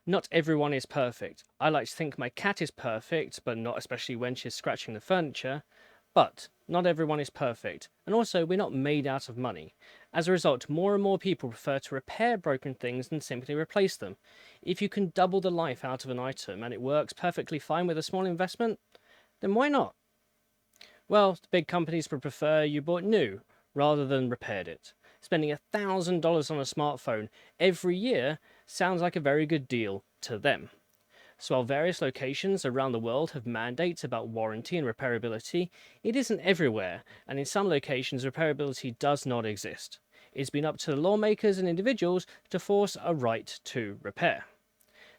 Not everyone is perfect. I like to think my cat is perfect, but not especially when she's scratching the furniture. But not everyone is perfect, and also we're not made out of money. As a result, more and more people prefer to repair broken things than simply replace them. If you can double the life out of an item and it works perfectly fine with a small investment, then why not? Well, the big companies would prefer you bought new rather than repaired it. Spending $1,000 on a smartphone every year sounds like a very good deal to them. So while various locations around the world have mandates about warranty and repairability, it isn't everywhere, and in some locations repairability does not exist. It's been up to the lawmakers and individuals to force a right to repair.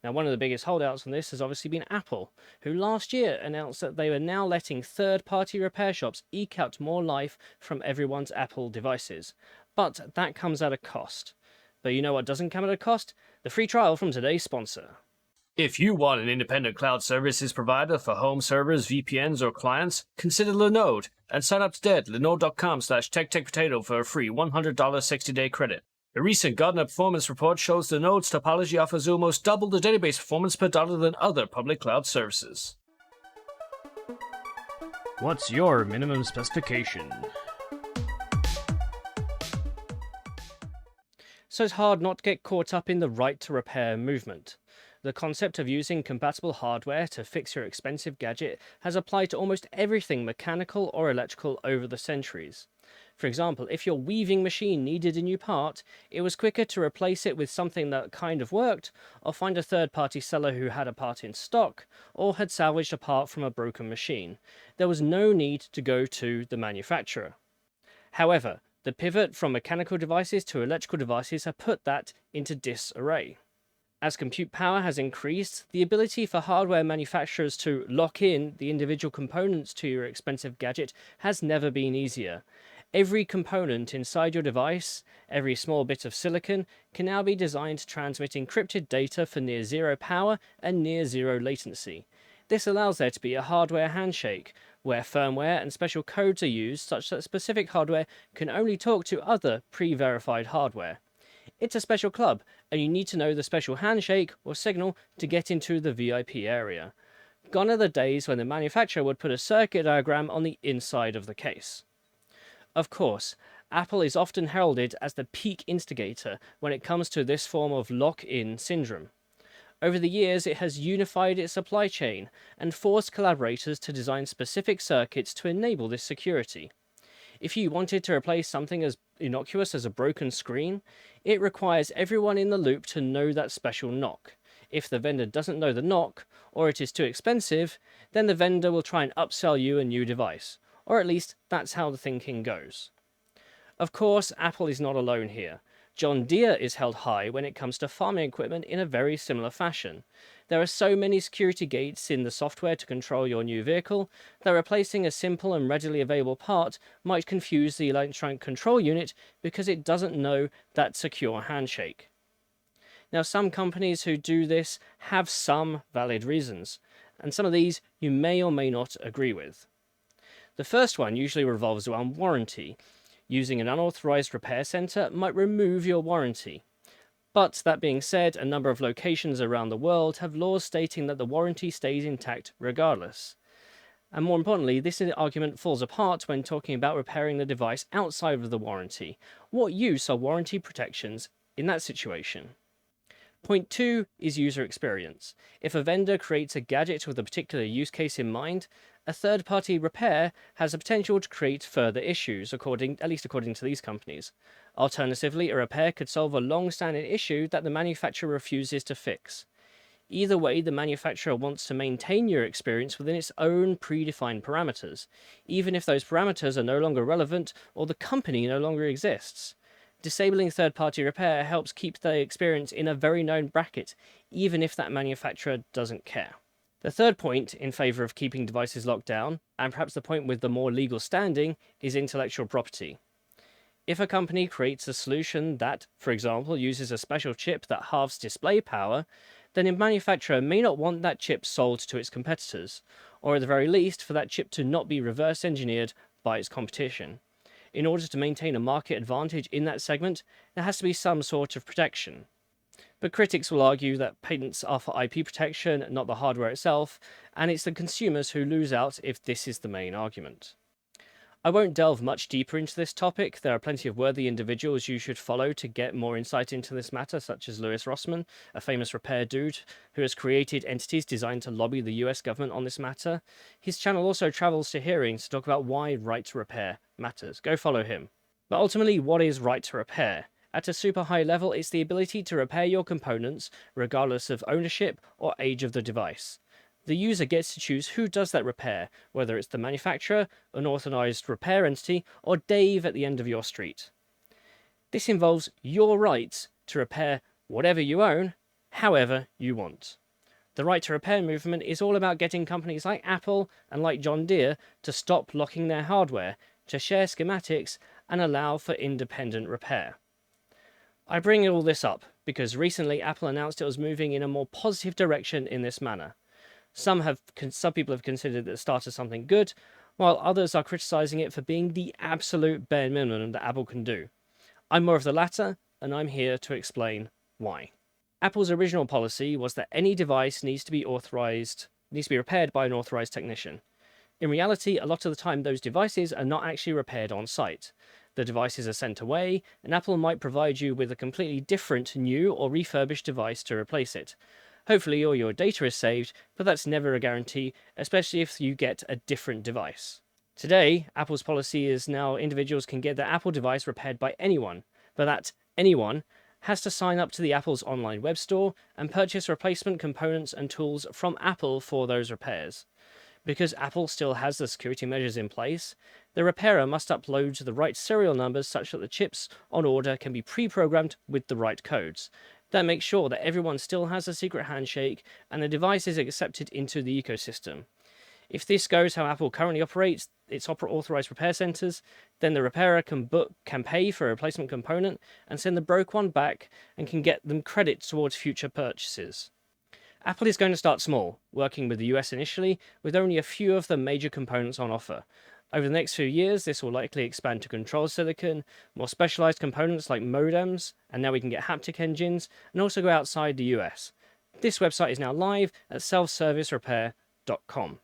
Now, one of the biggest holdouts on this has obviously been Apple, who last year announced that they were now letting third-party repair shops eke out more life from everyone's Apple devices. But that comes at a cost. But you know what doesn't come at a cost? The free trial from today's sponsor. If you want an independent cloud services provider for home servers, VPNs, or clients, consider Linode and sign up today at linode.com/TechTechPotato for a free $100 60-day credit. A recent Gartner performance report shows Linode's topology offers almost double the database performance per dollar than other public cloud services. What's your minimum specification? So it's hard not to get caught up in the right to repair movement. The concept of using compatible hardware to fix your expensive gadget has applied to almost everything mechanical or electrical over the centuries. For example, if your weaving machine needed a new part, it was quicker to replace it with something that kind of worked, or find a third-party seller who had a part in stock, or had salvaged a part from a broken machine. There was no need to go to the manufacturer. However, the pivot from mechanical devices to electrical devices have put that into disarray. As compute power has increased, the ability for hardware manufacturers to lock in the individual components to your expensive gadget has never been easier. Every component inside your device, every small bit of silicon, can now be designed to transmit encrypted data for near zero power and near zero latency. This allows there to be a hardware handshake, where firmware and special codes are used such that specific hardware can only talk to other pre-verified hardware. It's a special club, and you need to know the special handshake or signal to get into the VIP area. Gone are the days when the manufacturer would put a circuit diagram on the inside of the case. Of course, Apple is often heralded as the peak instigator when it comes to this form of lock-in syndrome. Over the years, it has unified its supply chain and forced collaborators to design specific circuits to enable this security. If you wanted to replace something as innocuous as a broken screen, it requires everyone in the loop to know that special knock. If the vendor doesn't know the knock, or it is too expensive, then the vendor will try and upsell you a new device. Or at least, that's how the thinking goes. Of course, Apple is not alone here. John Deere is held high when it comes to farming equipment in a very similar fashion. There are so many security gates in the software to control your new vehicle that replacing a simple and readily available part might confuse the electronic control unit because it doesn't know that secure handshake. Now, some companies who do this have some valid reasons, and some of these you may or may not agree with. The first one usually revolves around warranty. Using an unauthorized repair center might remove your warranty. But that being said, a number of locations around the world have laws stating that the warranty stays intact regardless. And more importantly, this argument falls apart when talking about repairing the device outside of the warranty. What use are warranty protections in that situation? Point 2 is user experience. If a vendor creates a gadget with a particular use case in mind, a third-party repair has the potential to create further issues, at least according to these companies. Alternatively, a repair could solve a long-standing issue that the manufacturer refuses to fix. Either way, the manufacturer wants to maintain your experience within its own predefined parameters, even if those parameters are no longer relevant or the company no longer exists. Disabling third-party repair helps keep the experience in a very known bracket, even if that manufacturer doesn't care. The third point in favour of keeping devices locked down, and perhaps the point with the more legal standing, is intellectual property. If a company creates a solution that, for example, uses a special chip that halves display power, then a manufacturer may not want that chip sold to its competitors, or at the very least for that chip to not be reverse engineered by its competition. In order to maintain a market advantage in that segment, there has to be some sort of protection. But critics will argue that patents are for IP protection, not the hardware itself, and it's the consumers who lose out if this is the main argument. I won't delve much deeper into this topic. There are plenty of worthy individuals you should follow to get more insight into this matter, such as Rossman, a famous repair dude who has created entities designed to lobby the US government on this matter. His channel also travels to hearings to talk about why right to repair matters. Go follow him. But ultimately, what is right to repair? At a super high level, it's the ability to repair your components regardless of ownership or age of the device. The user gets to choose who does that repair, whether it's the manufacturer, an authorized repair entity, or Dave at the end of your street. This involves your rights to repair whatever you own, however you want. The right to repair movement is all about getting companies like Apple and like John Deere to stop locking their hardware, to share schematics, and allow for independent repair. I bring all this up because recently Apple announced it was moving in a more positive direction in this manner. Some people have considered it the start of something good, while others are criticizing it for being the absolute bare minimum that Apple can do. I'm more of the latter, and I'm here to explain why. Apple's original policy was that any device needs to be repaired by an authorized technician. In reality, a lot of the time those devices are not actually repaired on site. The devices are sent away, and Apple might provide you with a completely different, new or refurbished device to replace it. Hopefully all your data is saved, but that's never a guarantee, especially if you get a different device. Today, Apple's policy is now individuals can get their Apple device repaired by anyone, but that anyone has to sign up to the Apple's online web store and purchase replacement components and tools from Apple for those repairs. Because Apple still has the security measures in place, the repairer must upload the right serial numbers such that the chips on order can be pre-programmed with the right codes. That makes sure that everyone still has a secret handshake and the device is accepted into the ecosystem. If this goes how Apple currently operates its authorized repair centers, then the repairer can pay for a replacement component and send the broke one back and can get them credit towards future purchases. Apple is going to start small, working with the US initially, with only a few of the major components on offer. Over the next few years, this will likely expand to control silicon, more specialized components like modems, and now we can get haptic engines, and also go outside the US. This website is now live at selfservicerepair.com.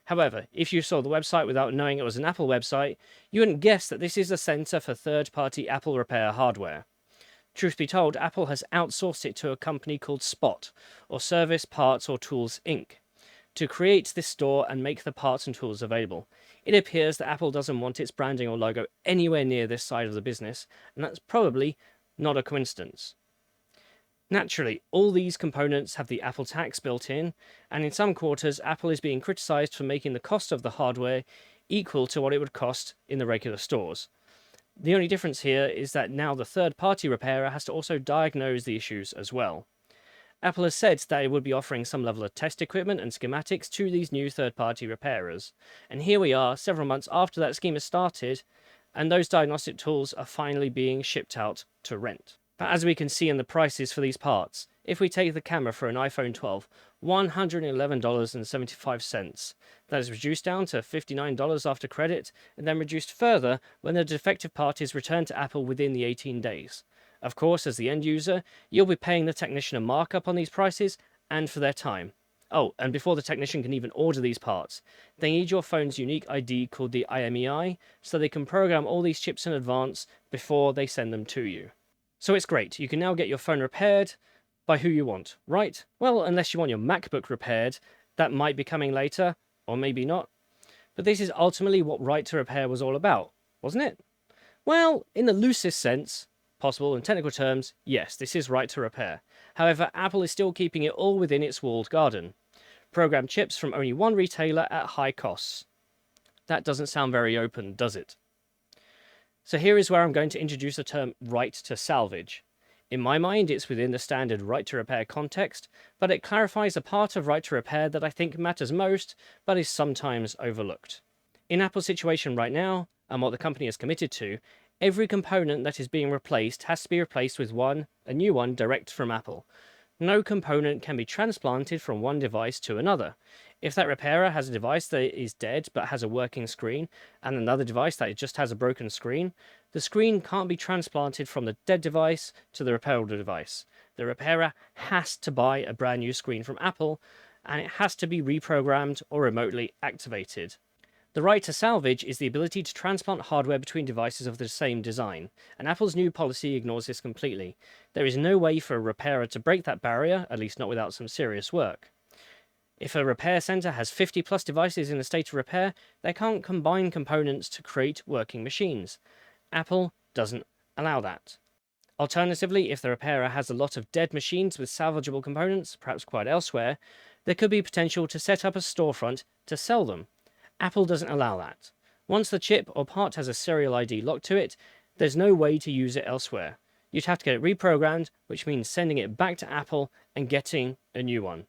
However, if you saw the website without knowing it was an Apple website, you wouldn't guess that this is a center for third-party Apple repair hardware. Truth be told, Apple has outsourced it to a company called Spot, or Service Parts or Tools Inc., to create this store and make the parts and tools available. It appears that Apple doesn't want its branding or logo anywhere near this side of the business, and that's probably not a coincidence. Naturally, all these components have the Apple tax built in, and in some quarters, Apple is being criticized for making the cost of the hardware equal to what it would cost in the regular stores. The only difference here is that now the third-party repairer has to also diagnose the issues as well. Apple has said that it would be offering some level of test equipment and schematics to these new third-party repairers. And here we are, several months after that scheme has started, and those diagnostic tools are finally being shipped out to rent. But as we can see in the prices for these parts, if we take the camera for an iPhone 12, $111.75. That is reduced down to $59 after credit, and then reduced further when the defective part is returned to Apple within the 18 days. Of course, as the end user, you'll be paying the technician a markup on these prices and for their time. Oh, and before the technician can even order these parts, they need your phone's unique ID called the IMEI, so they can program all these chips in advance before they send them to you. So it's great, you can now get your phone repaired by who you want, right? Well, unless you want your MacBook repaired, that might be coming later, or maybe not. But this is ultimately what right to repair was all about, wasn't it? Well, in the loosest sense possible in technical terms, yes, this is right to repair. However, Apple is still keeping it all within its walled garden. Programmed chips from only one retailer at high costs. That doesn't sound very open, does it? So here is where I'm going to introduce the term right to salvage. In my mind, it's within the standard right to repair context, but it clarifies a part of right to repair that I think matters most, but is sometimes overlooked. In Apple's situation right now, and what the company is committed to, every component that is being replaced has to be replaced with a new one direct from Apple. No component can be transplanted from one device to another. If that repairer has a device that is dead but has a working screen, and another device that just has a broken screen, the screen can't be transplanted from the dead device to the repairable device. The repairer has to buy a brand new screen from Apple, and it has to be reprogrammed or remotely activated. The right to salvage is the ability to transplant hardware between devices of the same design, and Apple's new policy ignores this completely. There is no way for a repairer to break that barrier, at least not without some serious work. If a repair center has 50 plus devices in a state of repair, they can't combine components to create working machines. Apple doesn't allow that. Alternatively, if the repairer has a lot of dead machines with salvageable components, perhaps quite elsewhere, there could be potential to set up a storefront to sell them. Apple doesn't allow that. Once the chip or part has a serial ID locked to it, there's no way to use it elsewhere. You'd have to get it reprogrammed, which means sending it back to Apple and getting a new one.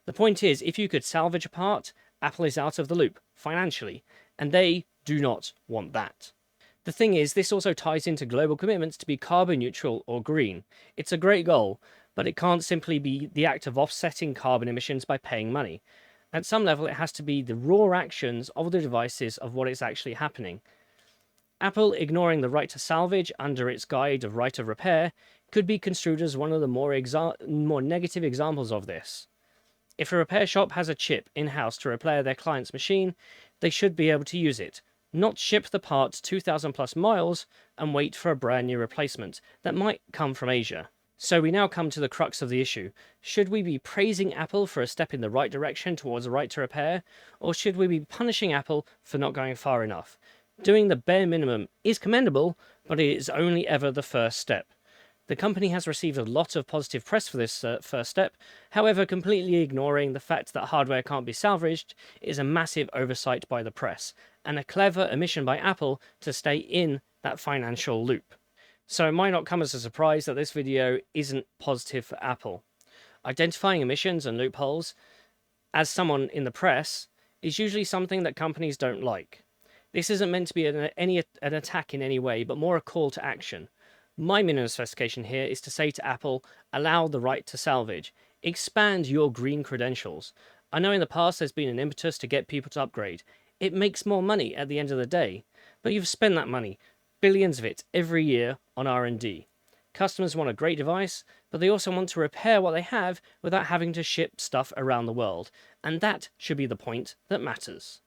The point is, if you could salvage a part, Apple is out of the loop, financially, and they do not want that. The thing is, this also ties into global commitments to be carbon neutral or green. It's a great goal, but it can't simply be the act of offsetting carbon emissions by paying money. At some level, it has to be the raw actions of the devices of what is actually happening. Apple ignoring the right to salvage under its guide of right of repair could be construed as one of the more negative examples of this. If a repair shop has a chip in-house to repair their client's machine, they should be able to use it, not ship the part 2,000 plus miles and wait for a brand new replacement that might come from Asia. So we now come to the crux of the issue. Should we be praising Apple for a step in the right direction towards a right to repair, or should we be punishing Apple for not going far enough? Doing the bare minimum is commendable, but it is only ever the first step. The company has received a lot of positive press for this first step. However, completely ignoring the fact that hardware can't be salvaged is a massive oversight by the press, and a clever omission by Apple to stay in that financial loop. So it might not come as a surprise that this video isn't positive for Apple. Identifying omissions and loopholes, as someone in the press, is usually something that companies don't like. This isn't meant to be an attack in any way, but more a call to action. My minimum specification here is to say to Apple, allow the right to salvage. Expand your green credentials. I know in the past there's been an impetus to get people to upgrade. It makes more money at the end of the day. But you've spent that money, billions of it, every year on R&D. Customers want a great device, but they also want to repair what they have without having to ship stuff around the world. And that should be the point that matters.